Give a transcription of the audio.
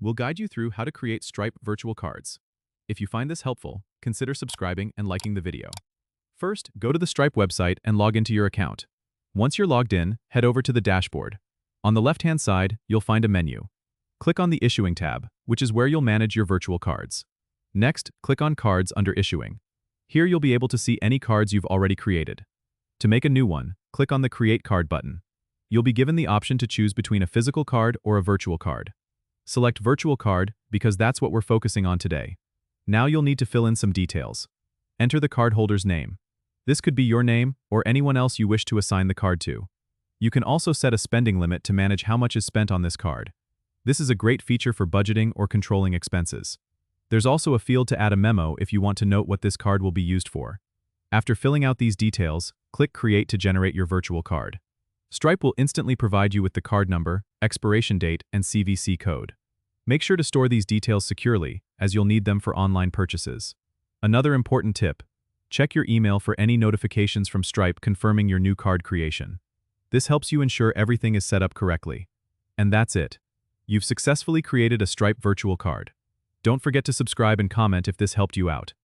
we'll guide you through how to create Stripe virtual cards. If you find this helpful, consider subscribing and liking the video. First, go to the Stripe website and log into your account. Once you're logged in, head over to the dashboard. On the left-hand side, you'll find a menu. Click on the Issuing tab, which is where you'll manage your virtual cards. Next, click on Cards under Issuing. Here you'll be able to see any cards you've already created. To make a new one, click on the Create Card button. You'll be given the option to choose between a physical card or a virtual card. Select Virtual Card because that's what we're focusing on today. Now you'll need to fill in some details. Enter the cardholder's name. This could be your name or anyone else you wish to assign the card to. You can also set a spending limit to manage how much is spent on this card. This is a great feature for budgeting or controlling expenses. There's also a field to add a memo if you want to note what this card will be used for. After filling out these details, click Create to generate your virtual card. Stripe will instantly provide you with the card number, expiration date, and CVC code. Make sure to store these details securely, as you'll need them for online purchases. Another important tip: check your email for any notifications from Stripe confirming your new card creation. This helps you ensure everything is set up correctly. And that's it. You've successfully created a Stripe virtual card. Don't forget to subscribe and comment if this helped you out.